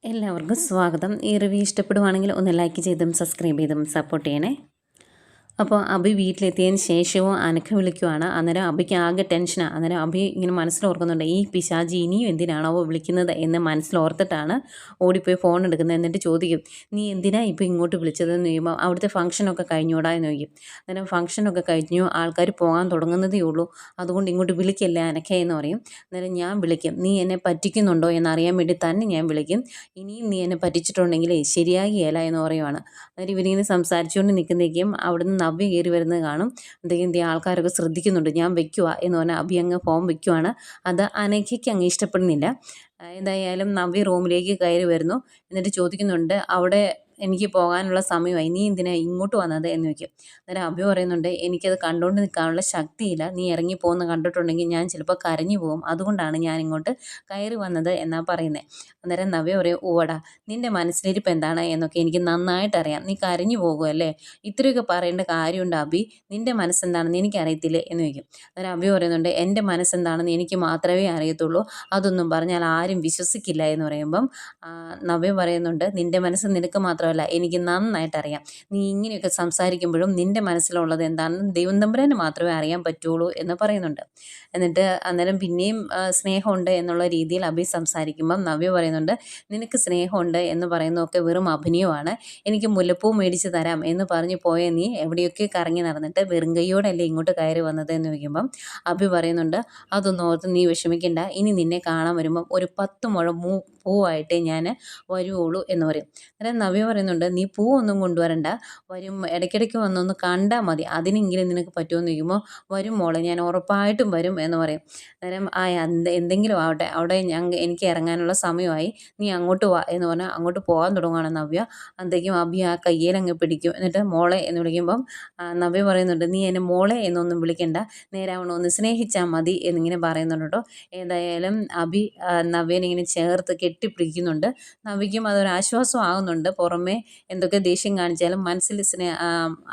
എല്ലാവർക്കും സ്വാഗതം. ഈ റിവ്യൂ ഇഷ്ടപ്പെടുവാണെങ്കിൽ ഒന്ന് ലൈക്ക് ചെയ്തും സബ്സ്ക്രൈബ് ചെയ്തും സപ്പോർട്ട് ചെയ്യണേ. അപ്പോൾ അഭി വീട്ടിലെത്തിയതിന് ശേഷവും അനഘ വിളിക്കുവാണ്. അന്നേരം അഭിക്ക് ആകെ ടെൻഷനാണ്. അന്നേരം അഭി ഇങ്ങനെ മനസ്സിലോർക്കുന്നുണ്ട്, ഈ പിശാചി ഇനിയും എന്തിനാണോ വിളിക്കുന്നത് എന്ന് മനസ്സിലോർത്തിട്ടാണ് ഓടിപ്പോയി ഫോൺ എടുക്കുന്നത്. എന്നിട്ട് ചോദിക്കും, നീ എന്തിനാ ഇപ്പോൾ ഇങ്ങോട്ട് വിളിച്ചതെന്ന് ചോദിക്കുമ്പോൾ, അവിടുത്തെ ഫംഗ്ഷനൊക്കെ കഴിഞ്ഞോടാ എന്ന് ചോദിക്കും. അന്നേരം ഫംഗ്ഷനൊക്കെ കഴിഞ്ഞു, ആൾക്കാർ പോകാൻ തുടങ്ങുന്നതേ ഉള്ളൂ, അതുകൊണ്ട് ഇങ്ങോട്ട് വിളിക്കല്ലേ അനഘ എന്ന് പറയും. അന്നേരം ഞാൻ വിളിക്കും, നീ എന്നെ പറ്റിക്കുന്നുണ്ടോ എന്നറിയാൻ വേണ്ടി തന്നെ ഞാൻ വിളിക്കും. ഇനിയും നീ എന്നെ പറ്റിച്ചിട്ടുണ്ടെങ്കിൽ ശരിയാകിയല്ല എന്ന് പറയുവാണ്. അന്നേരം ഇവരിങ്ങനെ സംസാരിച്ചുകൊണ്ട് നിൽക്കുന്നേക്കും അവിടുന്ന് നവ്യ കയറി വരുന്നത് കാണും. എന്തെങ്കിലും ആൾക്കാരൊക്കെ ശ്രദ്ധിക്കുന്നുണ്ട്. ഞാൻ വെക്കുക എന്ന് പറഞ്ഞാൽ അഭി അങ്ങ് ഫോൺ വെക്കുവാണ്. അത് അനഘയ്ക്ക് അങ്ങ് ഇഷ്ടപ്പെടുന്നില്ല. എന്തായാലും നവ്യ റൂമിലേക്ക് കയറി വരുന്നു. എന്നിട്ട് ചോദിക്കുന്നുണ്ട്, അവിടെ എനിക്ക് പോകാനുള്ള സമയമായി, നീ എന്തിനാ ഇങ്ങോട്ട് വന്നത് എന്ന് ചോദിക്കും. അന്നേരം അഭി പറയുന്നുണ്ട്, എനിക്കത് കണ്ടുകൊണ്ട് നിൽക്കാനുള്ള ശക്തിയില്ല, നീ ഇറങ്ങിപ്പോകുന്ന കണ്ടിട്ടുണ്ടെങ്കിൽ ഞാൻ ചിലപ്പോൾ കരഞ്ഞു പോകും, അതുകൊണ്ടാണ് ഞാൻ ഇങ്ങോട്ട് കയറി വന്നത് എന്നാണ് പറയുന്നത്. അന്നേരം നവ്യ പറയും, ഓടാ നിൻ്റെ മനസ്സിലിരിപ്പ് എന്താണ് എന്നൊക്കെ എനിക്ക് നന്നായിട്ട് അറിയാം, നീ കരഞ്ഞു പോകുമല്ലേ, ഇത്രയൊക്കെ പറയേണ്ട കാര്യമുണ്ട് അഭി, നിൻ്റെ മനസ്സെന്താണെന്ന് എനിക്കറിയത്തില്ലേ എന്ന് ചോദിക്കും. അന്നേരം അഭി പറയുന്നുണ്ട്, എൻ്റെ മനസ്സെന്താണെന്ന് എനിക്ക് മാത്രമേ അറിയത്തുള്ളൂ, അതൊന്നും പറഞ്ഞാൽ ആരും വിശ്വസിക്കില്ല എന്ന് പറയുമ്പം നവ്യ പറയുന്നുണ്ട്, നിൻ്റെ മനസ്സ് നിനക്ക് മാത്രമല്ല എനിക്ക് നന്നായിട്ട് അറിയാം, നീ ഇങ്ങനെയൊക്കെ സംസാരിക്കുമ്പോഴും നിൻ്റെ മനസ്സിലുള്ളത് എന്താണെന്ന് ദൈവം തമ്പുരാന് മാത്രമേ അറിയാൻ പറ്റുള്ളൂ എന്ന് പറയുന്നുണ്ട്. എന്നിട്ട് അന്നേരം പിന്നെയും സ്നേഹമുണ്ട് എന്നുള്ള രീതിയിൽ അഭി സംസാരിക്കുമ്പം നവ്യ പറയുന്നുണ്ട്, നിനക്ക് സ്നേഹമുണ്ട് എന്ന് പറയുന്നതൊക്കെ വെറും അഭിനയമാണ്, എനിക്ക് മുല്ലപ്പൂ മേടിച്ച് തരാം എന്ന് പറഞ്ഞ് പോയ നീ എവിടെയൊക്കെ കറങ്ങി നടന്നിട്ട് വെറും കൈയോടല്ലേ ഇങ്ങോട്ട് കയറി വന്നത് എന്ന് ചോദിക്കുമ്പം അഭി പറയുന്നുണ്ട്, അതൊന്നും ഓർത്ത് നീ വിഷമിക്കണ്ട, ഇനി നിന്നെ കാണാൻ വരുമ്പം ഒരു 10 മുഴം പൂവായിട്ടേ ഞാൻ വരുവുള്ളൂ എന്ന് പറയും. അന്നേരം നവ്യ പറയുന്നുണ്ട്, നീ പൂവൊന്നും കൊണ്ടുവരണ്ട, വരും ഇടയ്ക്കിടയ്ക്ക് വന്നൊന്ന് കണ്ടാൽ മതി, അതിനെങ്കിലും നിനക്ക് പറ്റുമെന്ന് ചോദിക്കുമ്പോൾ, വരും മോളെ ഞാൻ ഉറപ്പായിട്ടും വരും എന്ന് പറയും. അന്നേരം എന്തെങ്കിലും ആവട്ടെ, അവിടെ എനിക്ക് ഇറങ്ങാനുള്ള സമയമായി, നീ അങ്ങോട്ട് വാ എന്ന് പറഞ്ഞാൽ അങ്ങോട്ട് പോകാൻ തുടങ്ങുകയാണ് നവ്യ. അന്നേക്കും അഭി ആ കയ്യിലങ്ങ് പിടിക്കും. എന്നിട്ട് മോളെ എന്ന് വിളിക്കുമ്പം നവ്യ പറയുന്നുണ്ട്, നീ എന്നെ മോളെ എന്നൊന്നും വിളിക്കണ്ട, നേരാവണ്ണം ഒന്ന് സ്നേഹിച്ചാൽ മതി എന്നിങ്ങനെ പറയുന്നുണ്ട് കേട്ടോ. ഏതായാലും അഭി നവ്യനെ ഇങ്ങനെ ചേർത്ത് കെട്ടിപ്പിടിക്കുന്നുണ്ട്. നവ്യയ്ക്കും അതൊരാശ്വാസം ആകുന്നുണ്ട്. പുറമെ എന്തൊക്കെ ദേഷ്യം കാണിച്ചാലും മനസ്സിൽ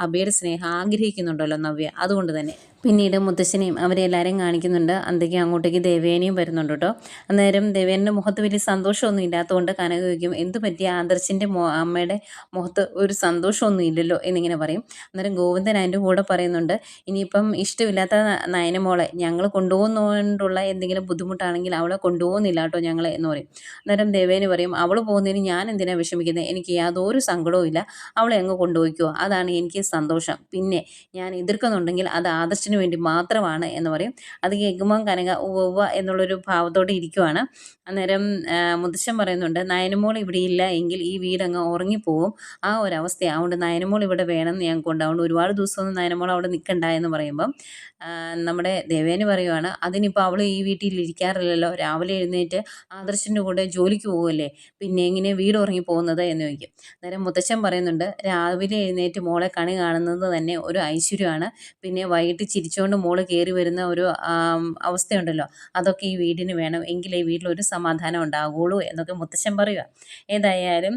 അഭിയുടെ സ്നേഹം ആഗ്രഹിക്കുന്നുണ്ടല്ലോ നവ്യ, അതുകൊണ്ട് തന്നെ. പിന്നീട് മുത്തശ്ശനെയും അവരെല്ലാവരെയും കാണിക്കുന്നുണ്ട്. അന്തേക്ക് അങ്ങോട്ടേക്ക് ദേവേനയും വരുന്നുണ്ട് കേട്ടോ. അന്നേരം ദേവേൻ്റെ മുഖത്ത് വലിയ സന്തോഷമൊന്നും ഇല്ലാത്തതുകൊണ്ട് കനക ചോദിക്കും, എന്ത് പറ്റിയ ആദർശിൻ്റെ അമ്മയുടെ മുഖത്ത് ഒരു സന്തോഷമൊന്നും ഇല്ലല്ലോ എന്നിങ്ങനെ പറയും. അന്നേരം ഗോവിന്ദൻ അതിൻ്റെ കൂടെ പറയുന്നുണ്ട്, ഇനിയിപ്പം ഇഷ്ടമില്ലാത്ത നയനമോളെ ഞങ്ങൾ കൊണ്ടുപോകുന്നതുകൊണ്ടുള്ള എന്തെങ്കിലും ബുദ്ധിമുട്ടാണെങ്കിൽ അവളെ കൊണ്ടുപോകുന്നില്ല കേട്ടോ ഞങ്ങൾ എന്ന് പറയും. അന്നേരം ദേവേന് പറയും, അവൾ പോകുന്നതിന് ഞാൻ എന്തിനാണ് വിഷമിക്കുന്നത്, എനിക്ക് യാതൊരു സങ്കടവും ഇല്ല, അവളെ അങ്ങ് കൊണ്ടുപോയിക്കോ, അതാണ് എനിക്ക് സന്തോഷം, പിന്നെ ഞാൻ എതിർക്കുന്നുണ്ടെങ്കിൽ അത് ആദർശിന് വേണ്ടി മാത്രമാണ് എന്ന് പറയും. അത് കേൾക്കുമ്പോൾ കനക ഉവ്വ എന്നുള്ളൊരു ഭാവത്തോടെ ഇരിക്കുവാണ്. അന്നേരം മുത്തശ്ശൻ പറയുന്നുണ്ട്, നയനമോൾ ഇവിടെ ഇല്ല എങ്കിൽ ഈ വീടങ്ങ് ഉറങ്ങിപ്പോവും, ആ ഒരവസ്ഥയാണ്, അതുകൊണ്ട് നയനമോൾ ഇവിടെ വേണമെന്ന് ഞങ്ങൾക്കുണ്ട്, അതുകൊണ്ട് ഒരുപാട് ദിവസമൊന്നും നയനമോൾ അവിടെ നിൽക്കണ്ട എന്ന് പറയുമ്പം നമ്മുടെ ദേവേന് പറയുവാണ്, അതിനിപ്പോൾ അവൾ ഈ വീട്ടിൽ ഇരിക്കാറില്ലല്ലോ, രാവിലെ എഴുന്നേറ്റ് ആദർശിൻ്റെ കൂടെ ജോലിക്ക് പോകുമല്ലേ, പിന്നെ എങ്ങനെ വീട് ഉറങ്ങി പോകുന്നത് എന്ന് ചോദിക്കും. അന്നേരം മുത്തശ്ശൻ പറയുന്നുണ്ട്, രാവിലെ എഴുന്നേറ്റ് മോളെ കണി കാണുന്നത് തന്നെ ഒരു ഐശ്വര്യമാണ്, പിന്നെ വൈകിട്ട് ചിരിച്ചുകൊണ്ട് മോള് കയറി വരുന്ന ഒരു അവസ്ഥയുണ്ടല്ലോ, അതൊക്കെ ഈ വീടിന് വേണം, എങ്കിലേ ഈ വീട്ടിലൊരു സമാധാനം ഉണ്ടാകുള്ളൂ എന്നൊക്കെ മുത്തശ്ശൻ പറയുക. ഏതായാലും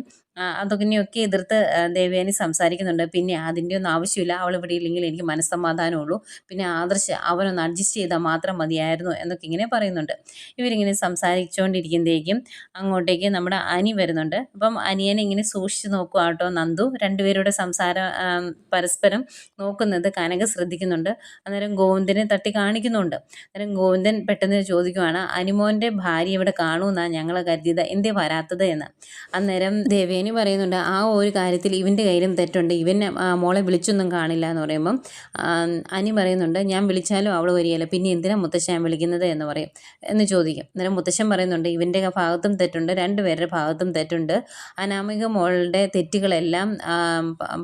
അതൊക്കെ എതിർത്ത് ദേവയാനി സംസാരിക്കുന്നുണ്ട്. പിന്നെ അതിൻ്റെ ഒന്നും ആവശ്യമില്ല, അവൾ ഇവിടെ ഇല്ലെങ്കിൽ എനിക്ക് മനസ്സമാധാനമുള്ളൂ, പിന്നെ ആദർശ് അവനൊന്ന് അഡ്ജസ്റ്റ് ചെയ്താൽ മാത്രം മതിയായിരുന്നു എന്നൊക്കെ ഇങ്ങനെ പറയുന്നുണ്ട്. ഇവരിങ്ങനെ സംസാരിച്ചുകൊണ്ടിരിക്കുമ്പോഴേക്കും അങ്ങോട്ടേക്ക് നമ്മുടെ അനി വരുന്നുണ്ട്. അപ്പം അനിയനെ ഇങ്ങനെ സൂക്ഷിച്ച് നോക്കുക കേട്ടോ നന്ദു. രണ്ടുപേരുടെ സംസാരം പരസ്പരം നോക്കുന്നത് കനക ശ്രദ്ധിക്കുന്നുണ്ട്. അന്നേരം ഗോവിന്ദനെ തട്ടി കാണിക്കുന്നുണ്ട്. അന്നേരം ഗോവിന്ദൻ പെട്ടെന്ന് ചോദിക്കുവാണ്, അനിമോൻ്റെ ഭാര്യ ഇവിടെ കാണുമെന്നാണ് ഞങ്ങൾ കരുതിയത്, എന്തേ വരാത്തത് എന്ന്. അന്നേരം ദേവേനി പറയുന്നുണ്ട്, ആ ഒരു കാര്യത്തിൽ ഇവൻ്റെ കയ്യിലും തെറ്റുണ്ട്, ഇവൻ മോളെ വിളിച്ചൊന്നും കാണില്ല എന്ന് പറയുമ്പം അനി പറയുന്നുണ്ട്, ഞാൻ വിളിച്ചാലും അവൾ വരികയില്ല, പിന്നെ എന്തിനാണ് മുത്തശ്ശൻ വിളിക്കുന്നത് എന്ന് പറയും എന്ന് ചോദിക്കും. അന്നേരം മുത്തശ്ശൻ പറയുന്നുണ്ട്, ഇവൻ്റെ ഭാഗത്തും തെറ്റുണ്ട്, രണ്ടുപേരുടെ ഭാഗത്തും തെറ്റുണ്ട്, അനാമിക മോളുടെ തെറ്റുകളെല്ലാം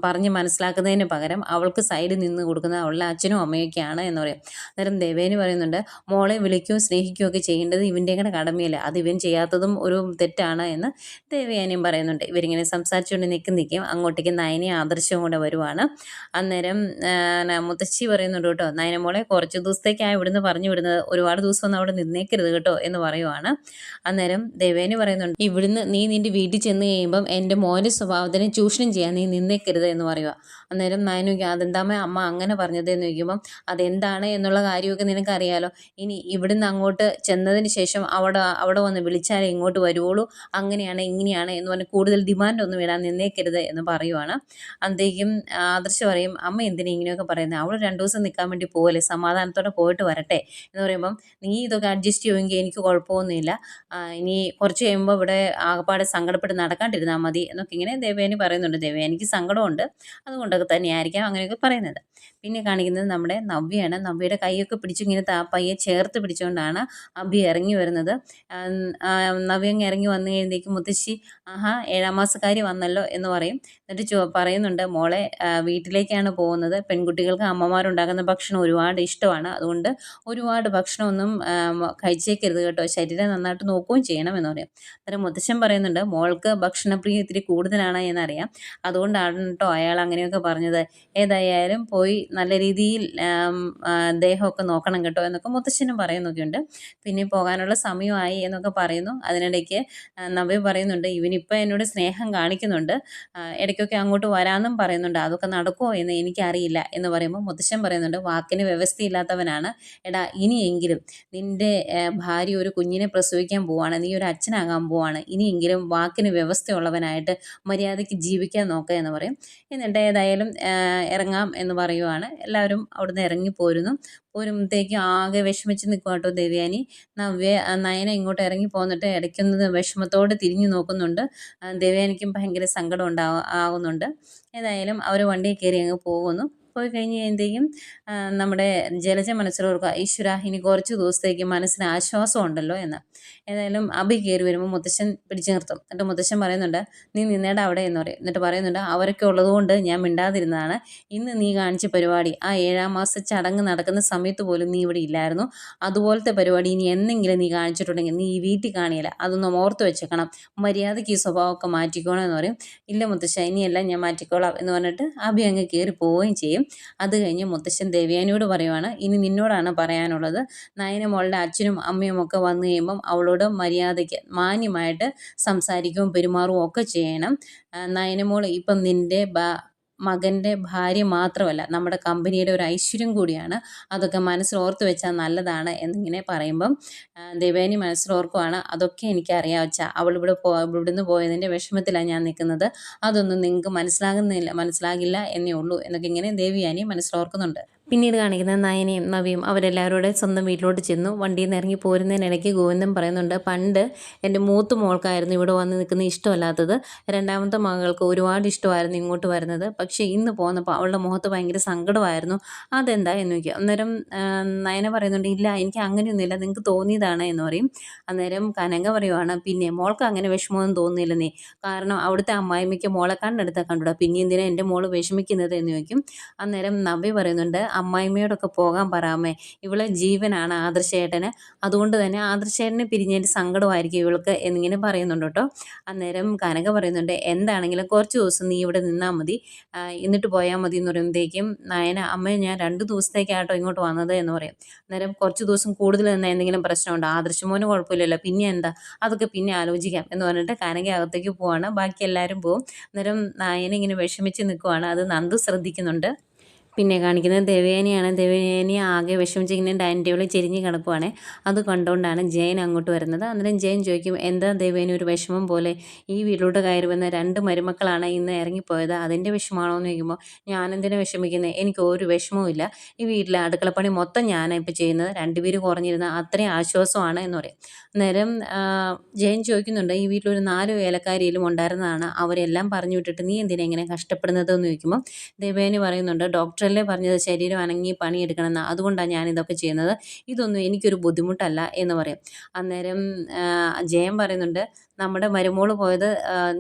പറഞ്ഞ് മനസ്സിലാക്കുന്നതിന് പകരം അവൾക്ക് സൈഡിൽ നിന്ന് കൊടുക്കുന്നത് അവളുടെ അച്ഛനും അമ്മയൊക്കെയാണ് എന്ന് പറയും. അന്നേരം ദേവേനി പറയുന്നുണ്ട്, മോളെ വിളിക്കുകയും സ്നേഹിക്കുകയും ഒക്കെ ചെയ്യേണ്ടത് ഇവൻ്റെ കടമയല്ലേ, അത് ഇവൻ ചെയ്യാത്തതും ഒരു തെറ്റാണ് എന്ന് ദേവയാനിയും പറയുന്നുണ്ട്. ഇവരിങ്ങനെ ഇങ്ങനെ സംസാരിച്ചുകൊണ്ട് നിൽക്കും അങ്ങോട്ടേക്ക് നയനയും ആദർശവും കൂടെ വരുവാണ്. അന്നേരം മുത്തശ്ശി പറയുന്നുണ്ട് കേട്ടോ, നയന മോളെ കുറച്ച് ദിവസത്തേക്കാണ് ഇവിടുന്ന് പറഞ്ഞു വിടുന്നത്, ഒരുപാട് ദിവസമൊന്നും അവിടെ നിന്നേക്കരുത് കേട്ടോ എന്ന് പറയുവാണ്. അന്നേരം ദേവേനി പറയുന്നുണ്ട്, ഇവിടുന്ന് നീ നിൻ്റെ വീട്ടിൽ ചെന്ന് കഴിയുമ്പം എൻ്റെ മോൻ്റെ സ്വഭാവത്തിനെ ചൂഷണം ചെയ്യാൻ നീ നിന്നേക്കരുത് എന്ന് പറയുക. അന്നേരം നയനു അതെന്താമേ അമ്മ അങ്ങനെ പറഞ്ഞത് എന്ന് ചോദിക്കുമ്പം അതെന്താണ് എന്നുള്ള കാര്യമൊക്കെ നിനക്കറിയാലോ. ഇനി ഇവിടുന്ന് അങ്ങോട്ട് ചെന്നതിന് ശേഷം അവിടെ വന്ന് വിളിച്ചാലേ ഇങ്ങോട്ട് വരുവുള്ളൂ, അങ്ങനെയാണ് ഇങ്ങനെയാണ് എന്ന് പറഞ്ഞ് കൂടുതൽ ഡിമാൻഡൊന്നും ഇടാൻ നിന്നേക്കരുത് എന്ന് പറയുവാണ്. അന്തേക്കും ആദർശ് പറയും, അമ്മ എന്തിനാ ഇങ്ങനെയൊക്കെ പറയുന്നത്, അവൾ 2 ദിവസം നിൽക്കാൻ വേണ്ടി പോകല്ലേ, സമാധാനത്തോടെ പോയിട്ട് വരട്ടെ എന്ന് പറയുമ്പം നീ ഇതൊക്കെ അഡ്ജസ്റ്റ് ചെയ്യുമെങ്കിൽ എനിക്ക് കുഴപ്പമൊന്നുമില്ല, ഇനി കുറച്ച് കഴിയുമ്പോൾ ഇവിടെ ആകപ്പാടെ സങ്കടപ്പെട്ട് നടക്കാണ്ടിരുന്നാൽ മതി എന്നൊക്കെ ഇങ്ങനെ ദേവേനി പറയുന്നുണ്ട്. ദേവേനിക്ക് സങ്കടമുണ്ട്, അതുകൊണ്ടൊക്കെ തന്നെയായിരിക്കാം അങ്ങനെയൊക്കെ പറയുന്നത്. പിന്നെ കാണിക്കുന്നത് നമ്മുടെ നവ്യയാണ്. നവ്യയുടെ കൈയൊക്കെ പിടിച്ചു ഇങ്ങനെ പയ്യെ ചേർത്ത് പിടിച്ചുകൊണ്ടാണ് അഭി ഇറങ്ങി വരുന്നത്. നവ്യ അങ്ങ് ഇറങ്ങി വന്നു കഴിയുമ്പോഴേക്കും മുത്തശ്ശി ആഹാ 7ാം മാസക്കാരി വന്നല്ലോ എന്ന് പറയും. എന്നിട്ട് പറയുന്നുണ്ട്, മോളെ വീട്ടിലേക്കാണ് പോകുന്നത്, പെൺകുട്ടികൾക്ക് അമ്മമാരുണ്ടാക്കുന്ന ഭക്ഷണം ഒരുപാട് ഇഷ്ടമാണ്, അതുകൊണ്ട് ഒരുപാട് ഭക്ഷണമൊന്നും കഴിച്ചേക്കരുത് കേട്ടോ, ശരീരം നന്നായിട്ട് നോക്കുകയും ചെയ്യണം എന്ന് പറയും. അന്നേരം മുത്തശ്ശൻ പറയുന്നുണ്ട്, മോൾക്ക് ഭക്ഷണപ്രിയം ഇത്തിരി കൂടുതലാണ് എന്നറിയാം, അതുകൊണ്ടാണ് കേട്ടോ അയാൾ അങ്ങനെയൊക്കെ പറഞ്ഞത്, ഏതായാലും പോയി നല്ല രീതിയിൽ ദേഹമൊക്കെ നോക്കണം കേട്ടോ എന്നൊക്കെ മുത്തശ്ശനും പറയുന്നൊക്കെയുണ്ട്. പിന്നെ പോകാനുള്ള സമയമായി എന്നൊക്കെ പറയുന്നു. അതിനിടയ്ക്ക് നവ്യ പറയുന്നുണ്ട്, ഇവനിപ്പോൾ എന്നോട് സ്നേഹം കാണിക്കുന്നുണ്ട്, ഇടയ്ക്കൊക്കെ അങ്ങോട്ട് വരാമെന്നും പറയുന്നുണ്ട്, അതൊക്കെ നടക്കുമോ എന്ന് എനിക്കറിയില്ല എന്ന് പറയുമ്പോൾ മുത്തശ്ശൻ പറയുന്നുണ്ട്, വാക്കിന് വ്യവസ്ഥയില്ലാത്തവനാണ്, എടാ ഇനിയെങ്കിലും നിൻ്റെ ഭാര്യ ഒരു കുഞ്ഞിനെ പ്രസവിക്കാൻ പോവാണ്, നീ ഒരു അച്ഛനാകാൻ പോവാണ്, ഇനിയെങ്കിലും വാക്കിന് വ്യവസ്ഥയുള്ളവനായിട്ട് മര്യാദയ്ക്ക് ജീവിക്കാൻ നോക്കുക എന്ന് പറയും. എന്നിട്ട് ഏതായാലും ഇറങ്ങാം എന്ന് പറയുവാണ്. എല്ലാവരും അവിടുന്ന് ഇറങ്ങിപ്പോരുന്നു. പോരുമ്പോഴത്തേക്കും ആകെ വിഷമിച്ച് നിൽക്കും കേട്ടോ ദേവയാനി. നയന ഇങ്ങോട്ട് ഇറങ്ങി പോന്നിട്ട് ഇടയ്ക്കൊന്ന് വിഷമത്തോടെ തിരിഞ്ഞു നോക്കുന്നുണ്ട്. ദേവയാനിക്കും ഭയങ്കര സങ്കടം ആകുന്നുണ്ട്. ഏതായാലും അവർ വണ്ടിയിൽ കയറി അങ്ങ് പോകുന്നു. പോയി കഴിഞ്ഞ് കഴിയുമ്പോഴത്തേക്കും നമ്മുടെ ജലജ മനസ്സിലോർക്കുക, ഈശ്വര ഇനി കുറച്ച് ദിവസത്തേക്ക് മനസ്സിന് ആശ്വാസം ഉണ്ടല്ലോ എന്ന്. ഏതായാലും അഭി കയറി വരുമ്പോൾ മുത്തശ്ശൻ പിടിച്ചു നിർത്തും. എന്നിട്ട് മുത്തശ്ശൻ പറയുന്നുണ്ട്, നീ നിന്നേടെ അവിടെ എന്ന് പറയും. എന്നിട്ട് പറയുന്നുണ്ട്, അവരൊക്കെ ഉള്ളതുകൊണ്ട് ഞാൻ മിണ്ടാതിരുന്നതാണ്, ഇന്ന് നീ കാണിച്ച പരിപാടി ആ 7ാം മാസ ചടങ്ങ് നടക്കുന്ന സമയത്ത് പോലും നീ ഇവിടെ ഇല്ലായിരുന്നു, അതുപോലത്തെ പരിപാടി ഇനി എന്തെങ്കിലും നീ കാണിച്ചിട്ടുണ്ടെങ്കിൽ നീ ഈ വീട്ടിൽ കാണിയില്ല, അതൊന്നും ഓർത്ത് വെച്ചേക്കണം, മര്യാദയ്ക്ക് ഈ സ്വഭാവമൊക്കെ മാറ്റിക്കോണം എന്ന് പറയും. ഇല്ല മുത്തശ്ശ ഇനിയെല്ലാം ഞാൻ മാറ്റിക്കോളാം എന്ന് പറഞ്ഞിട്ട് അഭി അങ്ങ് കയറി പോവുകയും ചെയ്യും. അത് കഴിഞ്ഞ് മുത്തശ്ശൻ ദേവയാനിയോട് പറയുവാണ്, ഇനി നിന്നോടാണ് പറയാനുള്ളത്, നയന മോളുടെ അച്ഛനും അമ്മയും ഒക്കെ വന്നു കഴിയുമ്പം അവളോട് മര്യാദയ്ക്ക് മാന്യമായിട്ട് സംസാരിക്കുകയും പെരുമാറുകയും ഒക്കെ ചെയ്യണം. നയനമോൾ ഇപ്പം നിൻ്റെ മകൻ്റെ ഭാര്യ മാത്രമല്ല, നമ്മുടെ കമ്പനിയുടെ ഒരു ഐശ്വര്യം കൂടിയാണ്, അതൊക്കെ മനസ്സിലോർത്ത് വെച്ചാൽ നല്ലതാണ് എന്നിങ്ങനെ പറയുമ്പം ദേവേനി മനസ്സിലോർക്കുവാണ്, അതൊക്കെ എനിക്കറിയാം അച്ഛാ, ഇവിടുന്ന് പോയതിൻ്റെ വിഷമത്തിലാണ് ഞാൻ നിൽക്കുന്നത്, അതൊന്നും നിങ്ങൾക്ക് മനസ്സിലാകില്ല എന്നേ ഉള്ളൂ എന്നൊക്കെ ഇങ്ങനെ ദേവയാനി മനസ്സിലോർക്കുന്നുണ്ട്. പിന്നീട് കാണിക്കുന്നത് നയനയും നവിയും അവരെല്ലാവരുടെ സ്വന്തം വീട്ടിലോട്ട് ചെന്നു. വണ്ടിയിൽ നിന്ന് ഇറങ്ങി പോരുന്നതിനിടയ്ക്ക് ഗോവിന്ദൻ പറയുന്നുണ്ട്, പണ്ട് എൻ്റെ മൂത്ത മോൾക്കായിരുന്നു ഇവിടെ വന്ന് നിൽക്കുന്നത് ഇഷ്ടമല്ലാത്തത്, 2ാമത്തെ മകൾക്ക് ഒരുപാട് ഇഷ്ടമായിരുന്നു ഇങ്ങോട്ട് വരുന്നത്, പക്ഷേ ഇന്ന് പോന്നപ്പോൾ അവളുടെ മുഖത്ത് ഭയങ്കര സങ്കടമായിരുന്നു, അതെന്താ എന്ന് ചോദിക്കുക. അന്നേരം നയന പറയുന്നുണ്ട്, ഇല്ല എനിക്ക് അങ്ങനെയൊന്നുമില്ല, നിങ്ങൾക്ക് തോന്നിയതാണ് എന്ന് പറയും. അന്നേരം കനക പറയുവാണ്, പിന്നെ മോൾക്ക് അങ്ങനെ വിഷമമൊന്നും തോന്നുന്നില്ലെന്നേ, കാരണം അവിടുത്തെ അമ്മായിമ്മയ്ക്ക് മോളെ കണ്ടെടുത്താൽ കണ്ടുകൂടാ, പിന്നെ എന്തിനാ എൻ്റെ മോള് വിഷമിക്കുന്നത് എന്ന് ചോദിക്കും. അന്നേരം നവ്യ പറയുന്നുണ്ട്, അമ്മായിമ്മയോടൊക്കെ പോകാൻ പറയാമേ, ഇവളെ ജീവനാണ് ആദർശേട്ടന്, അതുകൊണ്ട് തന്നെ ആദർശേട്ടനെ പിരിഞ്ഞതിൻ്റെ സങ്കടമായിരിക്കും ഇവൾക്ക് എന്നിങ്ങനെ പറയുന്നുണ്ട് കേട്ടോ. അന്നേരം കനക പറയുന്നുണ്ട്, എന്താണെങ്കിലും കുറച്ച് ദിവസം നീ ഇവിടെ നിന്നാൽ മതി, എന്നിട്ട് പോയാൽ മതി എന്ന് പറയുമ്പോഴത്തേക്കും നയന, അമ്മ ഞാൻ 2 ദിവസത്തേക്കാട്ടോ ഇങ്ങോട്ട് വന്നത് എന്ന് പറയും. അന്നേരം കുറച്ച് ദിവസം കൂടുതൽ നിന്നാൽ എന്തെങ്കിലും പ്രശ്നമുണ്ടോ, ആദർശമോന് കുഴപ്പമില്ലല്ലോ, പിന്നെ എന്താ, അതൊക്കെ പിന്നെ ആലോചിക്കാം എന്ന് പറഞ്ഞിട്ട് കനക അകത്തേക്ക് പോവാണ്. ബാക്കി എല്ലാവരും പോവും. അന്നേരം നയന ഇങ്ങനെ വിഷമിച്ച് നിൽക്കുവാണ്. അത് നന്ദു ശ്രദ്ധിക്കുന്നുണ്ട്. പിന്നെ കാണിക്കുന്നത് ദേവയാനിയാണ്. ദേവയാനി ആകെ വിഷമിച്ച് ഇങ്ങനെ ഡൈനിങ് ടേബിളിൽ ചെരിഞ്ഞ് കിടക്കുവാണ്. അത് കണ്ടുകൊണ്ടാണ് ജയൻ അങ്ങോട്ട് വരുന്നത്. അന്നേരം ജയൻ ചോദിക്കും, എന്താ ദേവയാനി ഒരു വിഷമം പോലെ, ഈ വീട്ടിലോട്ട് കയറി വന്ന 2 മരുമക്കളാണ് ഇന്ന് ഇറങ്ങിപ്പോയത്, അതിൻ്റെ വിഷമമാണോ എന്ന് ചോദിക്കുമ്പോൾ, ഞാനെന്തിനാ വിഷമിക്കുന്നത്, എനിക്ക് ഒരു വിഷമവും ഇല്ല, ഈ വീട്ടിലെ അടുക്കളപ്പണി മൊത്തം ഞാനാണ് ഇപ്പോൾ ചെയ്യുന്നത്, 2 പേര് കുറഞ്ഞിരുന്ന അത്രയും ആശ്വാസമാണ് എന്ന് പറയും. അന്നേരം ജയൻ ചോദിക്കുന്നുണ്ട്, ഈ വീട്ടിലൊരു 4 വേലക്കാരിയിലും ഉണ്ടായിരുന്നതാണ്, അവരെല്ലാം പറഞ്ഞു വിട്ടിട്ട് നീ എന്തിനാ ഇങ്ങനെ കഷ്ടപ്പെടുന്നത് എന്ന് ചോദിക്കുമ്പോൾ ദേവയാനി പറയുന്നുണ്ട്, ഡോക്ടറല്ലേ പറഞ്ഞത് ശരീരം അനങ്ങി പണിയെടുക്കണമെന്ന്, അതുകൊണ്ടാണ് ഞാനിതൊക്കെ ചെയ്യുന്നത്, ഇതൊന്നും എനിക്കൊരു ബുദ്ധിമുട്ടല്ല എന്ന് പറയും. അന്നേരം ജയൻ പറയുന്നുണ്ട്, നമ്മുടെ മരുമോള് പോയത്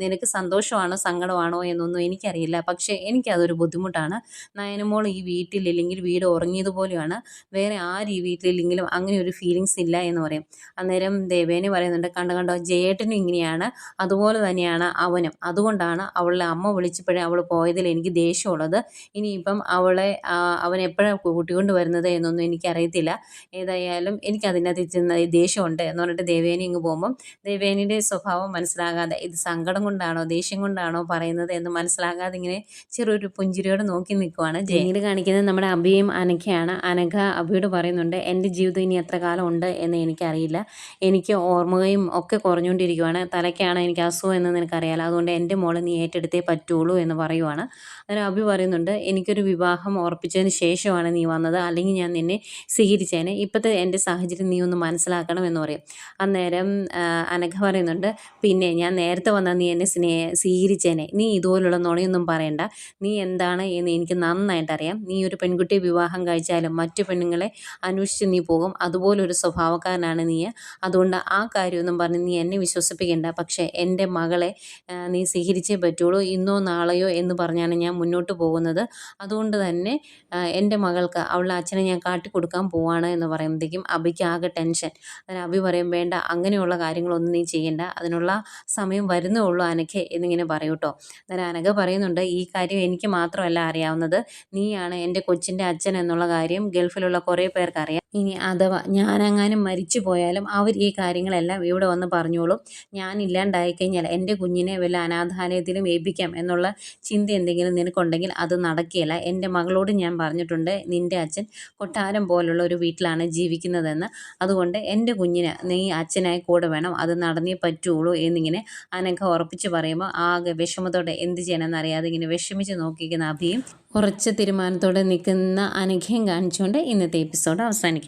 നിനക്ക് സന്തോഷമാണോ സങ്കടമാണോ എന്നൊന്നും എനിക്കറിയില്ല. പക്ഷേ എനിക്കതൊരു ബുദ്ധിമുട്ടാണ്. നയനമോൾ ഈ വീട്ടിലില്ലെങ്കിൽ വീട് ഉറങ്ങിയതുപോലെയാണ്. വേറെ ആരും ഈ വീട്ടിലില്ലെങ്കിലും അങ്ങനെ ഒരു ഫീലിങ്സ് ഇല്ല എന്ന് പറയും. അന്നേരം ദേവേനി പറയുന്നുണ്ട്, കണ്ടോ കണ്ടോ ജയേട്ടനും ഇങ്ങനെയാണ്, അതുപോലെ തന്നെയാണ് അവനും. അതുകൊണ്ടാണ് അവളുടെ അമ്മ വിളിച്ചപ്പോഴേ അവൾ പോയതിൽ എനിക്ക് ദേഷ്യമുള്ളത്. ഇനിയിപ്പം അവൻ എപ്പോഴാണ് കൂട്ടിക്കൊണ്ട് വരുന്നത് എന്നൊന്നും എനിക്കറിയത്തില്ല. ഏതായാലും എനിക്കതിനകത്ത് ദേഷ്യമുണ്ട് എന്ന് പറഞ്ഞിട്ട് ദേവേനി ഇങ്ങ് പോകുമ്പം ദേവേനിയുടെ സ്വഭാവം മനസ്സിലാകാതെ ഇത് സങ്കടം കൊണ്ടാണോ ദേഷ്യം കൊണ്ടാണോ പറയുന്നത് എന്ന് മനസ്സിലാകാതെ ഇങ്ങനെ ചെറിയൊരു പുഞ്ചിരിയോടെ നോക്കി നിൽക്കുവാണ്. പിന്നീട് കാണിക്കുന്നത് നമ്മുടെ അഭിയും അനഘയാണ്. അനഘ അഭിയോട് പറയുന്നുണ്ട്, എൻ്റെ ജീവിതം ഇനി എത്ര കാലം ഉണ്ട് എന്ന് എനിക്കറിയില്ല. എനിക്ക് ഓർമ്മയും ഒക്കെ കുറഞ്ഞുകൊണ്ടിരിക്കുവാണ്. തലയ്ക്കാണ് എനിക്ക് അസുഖം എന്ന് നിനക്കറിയാലോ. അതുകൊണ്ട് എൻ്റെ മോളെ നീ ഏറ്റെടുത്തേ പറ്റുള്ളൂ എന്ന് പറയുവാണ്. അന്നേരം അഭി പറയുന്നുണ്ട്, എനിക്കൊരു വിവാഹം ഉറപ്പിച്ചതിന് ശേഷമാണ് നീ വന്നത്, അല്ലെങ്കിൽ ഞാൻ നിന്നെ സ്വീകരിച്ചേനെ. ഇപ്പോഴത്തെ എൻ്റെ സാഹചര്യം നീ ഒന്ന് മനസ്സിലാക്കണം എന്ന് പറയും. അന്നേരം അനഘ പറയുന്നുണ്ട്, പിന്നെ ഞാൻ നേരത്തെ വന്നാൽ നീ എന്നെ സ്വീകരിച്ചേനെ. നീ ഇതുപോലുള്ള നുണയൊന്നും പറയണ്ട. നീ എന്താണ് എന്ന് എനിക്ക് നന്നായിട്ട് അറിയാം. നീ ഒരു പെൺകുട്ടിയെ വിവാഹം കഴിച്ചാലും മറ്റു പെണ്ണുങ്ങളെ അന്വേഷിച്ച് നീ പോകും. അതുപോലൊരു സ്വഭാവക്കാരനാണ് നീ. അതുകൊണ്ട് ആ കാര്യമൊന്നും പറഞ്ഞ് നീ എന്നെ വിശ്വസിപ്പിക്കേണ്ട. പക്ഷേ എൻ്റെ മകളെ നീ സ്വീകരിച്ചേ പറ്റുള്ളൂ. ഇന്നോ നാളെയോ എന്ന് പറഞ്ഞാണ് ഞാൻ മുന്നോട്ട് പോകുന്നത്. അതുകൊണ്ട് തന്നെ എൻ്റെ മകൾക്ക് അവളുടെ അച്ഛനെ ഞാൻ കാട്ടിക്കൊടുക്കാൻ പോവാണ് എന്ന് പറയുമ്പോഴത്തേക്കും അഭിക്ക് ആകെ ടെൻഷൻ. അതിന് അഭി പറയും, വേണ്ട, അങ്ങനെയുള്ള കാര്യങ്ങളൊന്നും നീ ചെയ്യണ്ട, അതിനുള്ള സമയം വരുന്നേ ഉള്ളൂ അനഘ എന്നിങ്ങനെ പറയൂ കേട്ടോ. അന്നേരം അനഘ പറയുന്നുണ്ട്, ഈ കാര്യം എനിക്ക് മാത്രമല്ല അറിയാവുന്നത്, നീയാണ് എൻ്റെ കൊച്ചിൻ്റെ അച്ഛൻ എന്നുള്ള കാര്യം ഗൾഫിലുള്ള കുറേ പേർക്ക് അറിയാം. ഇനി അഥവാ ഞാനെങ്ങാനും മരിച്ചു പോയാലും അവർ ഈ കാര്യങ്ങളെല്ലാം ഇവിടെ വന്ന് പറഞ്ഞോളും. ഞാൻ ഇല്ലാണ്ടായി കഴിഞ്ഞാൽ എൻ്റെ കുഞ്ഞിനെ വല്ല അനാഥാലയത്തിലും ഏൽപ്പിക്കാം എന്നുള്ള ചിന്ത എന്തെങ്കിലും നിനക്കുണ്ടെങ്കിൽ അത് നടക്കുകയില്ല. എൻ്റെ മകളോട് ഞാൻ പറഞ്ഞിട്ടുണ്ട്, നിൻ്റെ അച്ഛൻ കൊട്ടാരം പോലുള്ള ഒരു വീട്ടിലാണ് ജീവിക്കുന്നതെന്ന്. അതുകൊണ്ട് എൻ്റെ കുഞ്ഞിന് നീ അച്ഛനായി കൂടെ വേണം, അത് നടന്നേ പറ്റുള്ളൂ എന്നിങ്ങനെ അനഘ ഉറപ്പിച്ച് പറയുമ്പോൾ ആകെ വിഷമത്തോടെ എന്ത് ചെയ്യണമെന്ന് അറിയാതെ ഇങ്ങനെ വിഷമിച്ച് നോക്കിയിരിക്കുന്ന അഭിയും ഉറച്ച തീരുമാനത്തോടെ നിൽക്കുന്ന അനഘയും കാണിച്ചുകൊണ്ട് ഇന്നത്തെ എപ്പിസോഡ് അവസാനിക്കും.